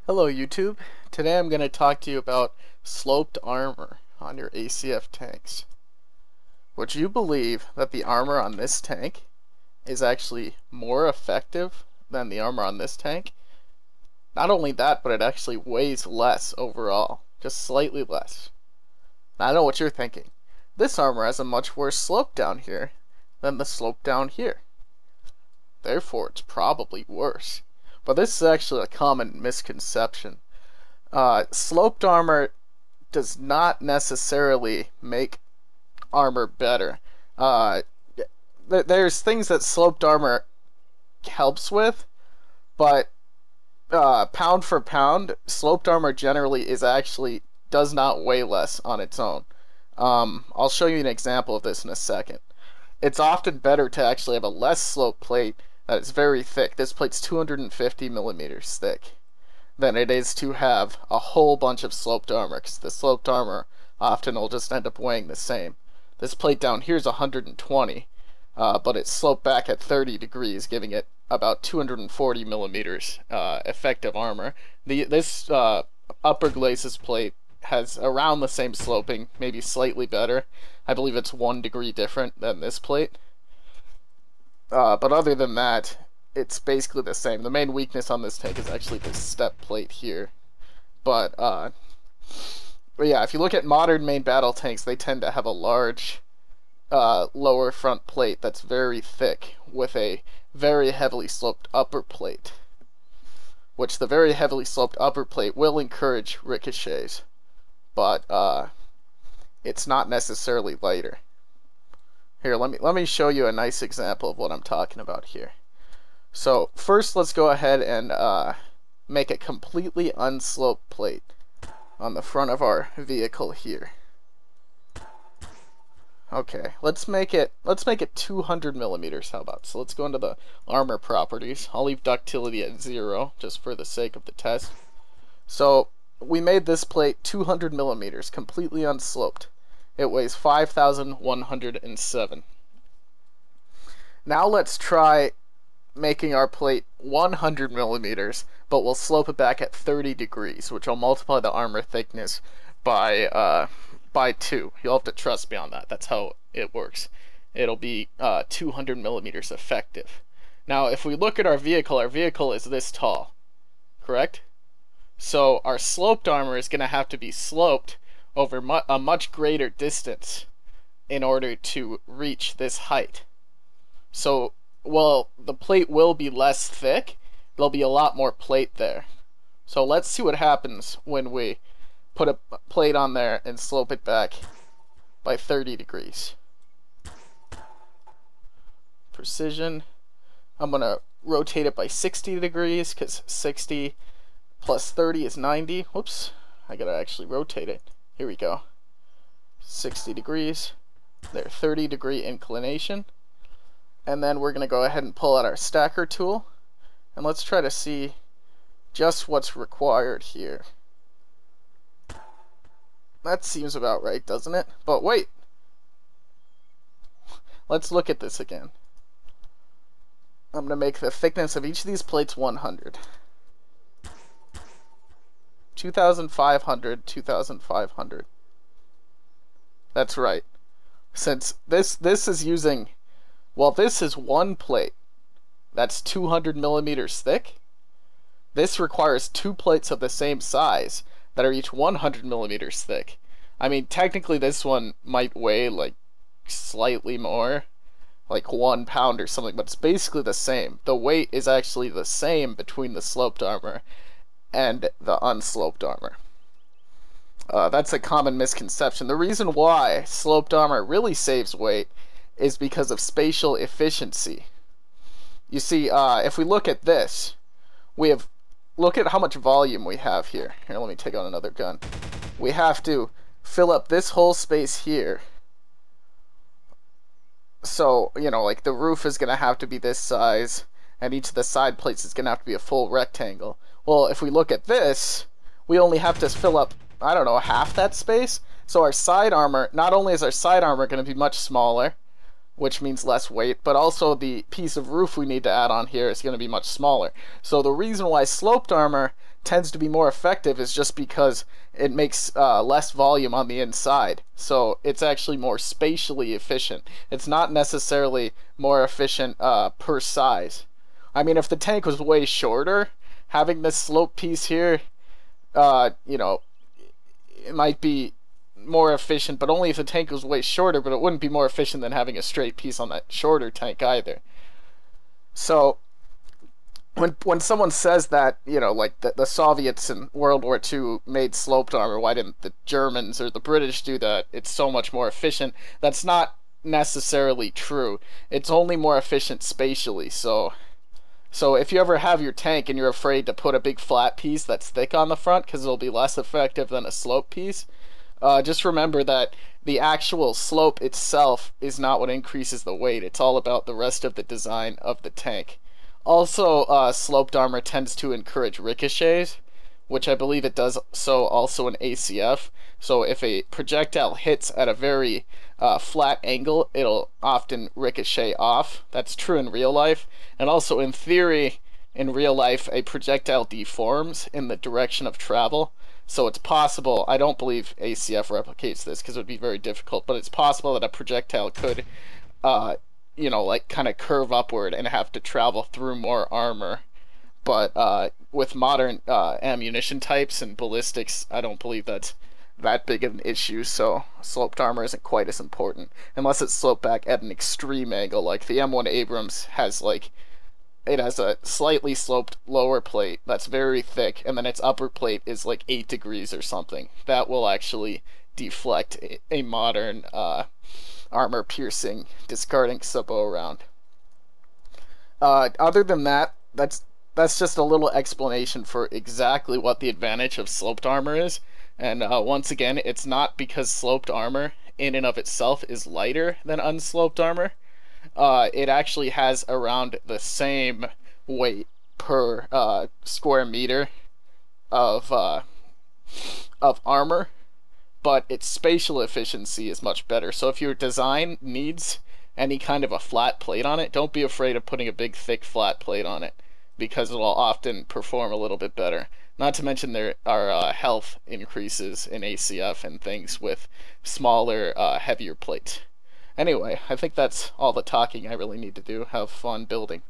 Hello YouTube. Today I'm going to talk to you about sloped armor on your ACF tanks. Would you believe that the armor on this tank is actually more effective than the armor on this tank? Not only that, but it actually weighs less overall, just slightly less. Now, I know what you're thinking. This armor has a much worse slope down here than the slope down here. Therefore, it's probably worse. But this is actually a common misconception. Sloped armor does not necessarily make armor better. There's things that sloped armor helps with, but pound for pound, sloped armor generally does not weigh less on its own. I'll show you an example of this in a second. It's often better to actually have a less sloped plate that is very thick. This plate's 250 millimeters thick than it is to have a whole bunch of sloped armor, because the sloped armor often will just end up weighing the same. This plate down here is 120, but it's sloped back at 30 degrees, giving it about 240 millimeters effective armor. This upper glacis plate has around the same sloping, maybe slightly better. I believe it's 1 degree different than this plate. But other than that, it's basically the same. The main weakness on this tank is actually this step plate here. But yeah, if you look at modern main battle tanks, they tend to have a large lower front plate that's very thick with a very heavily sloped upper plate, which the very heavily sloped upper plate will encourage ricochets, but it's not necessarily lighter. Here, let me show you a nice example of what I'm talking about here. So first, let's go ahead and make a completely unsloped plate on the front of our vehicle here. Okay, let's make it 200 millimeters. How about? So let's go into the armor properties. I'll leave ductility at 0 just for the sake of the test. So we made this plate 200 millimeters, completely unsloped. It weighs 5,107. Now let's try making our plate 100 millimeters, but we'll slope it back at 30 degrees, which will multiply the armor thickness by 2. You'll have to trust me on that. That's how it works. It'll be 200 millimeters effective. Now, if we look at our vehicle is this tall, correct? So our sloped armor is going to have to be sloped over a much greater distance in order to reach this height. So, well, the plate will be less thick. There'll be a lot more plate there. So let's see what happens when we put a plate on there and slope it back by 30 degrees. Precision. I'm going to rotate it by 60 degrees, because 60 plus 30 is 90. Whoops, I gotta actually rotate it. Here we go. 60 degrees. There, 30 degree inclination. And then we're going to go ahead and pull out our stacker tool. And let's try to see just what's required here. That seems about right, doesn't it? But wait. Let's look at this again. I'm going to make the thickness of each of these plates 100. 2,500, 2,500. That's right. Since this is using, well, this is one plate that's 200 millimeters thick. This requires 2 plates of the same size that are each 100 millimeters thick. I mean, technically this one might weigh like slightly more, like 1 pound or something, but it's basically the same. The weight is actually the same between the sloped armor and the unsloped armor. That's a common misconception. The reason why sloped armor really saves weight is because of spatial efficiency. You see, if we look at this, look at how much volume we have here. Here, let me take out another gun. We have to fill up this whole space here. So, you know, like the roof is going to have to be this size, and each of the side plates is going to have to be a full rectangle. Well, if we look at this, we only have to fill up, I don't know, half that space. So our side armor, not only is our side armor going to be much smaller, which means less weight, but also the piece of roof we need to add on here is going to be much smaller. So the reason why sloped armor tends to be more effective is just because it makes less volume on the inside. So it's actually more spatially efficient. It's not necessarily more efficient per size. I mean, if the tank was way shorter, having this slope piece here, you know, it might be more efficient, but only if the tank was way shorter, but it wouldn't be more efficient than having a straight piece on that shorter tank either. So when someone says that, you know, like the Soviets in World War II made sloped armor, why didn't the Germans or the British do that? It's so much more efficient. That's not necessarily true. It's only more efficient spatially. So if you ever have your tank and you're afraid to put a big flat piece that's thick on the front because it'll be less effective than a slope piece, just remember that the actual slope itself is not what increases the weight. It's all about the rest of the design of the tank. Also, sloped armor tends to encourage ricochets, which I believe it does so also in ACF. So if a projectile hits at a very flat angle, it'll often ricochet off. That's true in real life. And also in theory, in real life, a projectile deforms in the direction of travel. So it's possible, I don't believe ACF replicates this because it would be very difficult, but it's possible that a projectile could you know, like kind of curve upward and have to travel through more armor. But with modern ammunition types and ballistics, I don't believe that's that big of an issue, so sloped armor isn't quite as important. Unless it's sloped back at an extreme angle, like the M1 Abrams has like, it has a slightly sloped lower plate that's very thick, and then its upper plate is like 8 degrees or something. That will actually deflect a modern armor piercing discarding sabot round. Other than that, that's just a little explanation for exactly what the advantage of sloped armor is. And once again, it's not because sloped armor in and of itself is lighter than unsloped armor. It actually has around the same weight per square meter of armor, but its spatial efficiency is much better. So if your design needs any kind of a flat plate on it, don't be afraid of putting a big thick flat plate on it, because it'll often perform a little bit better. Not to mention there are health increases in ACF and things with smaller, heavier plates. Anyway, I think that's all the talking I really need to do. Have fun building.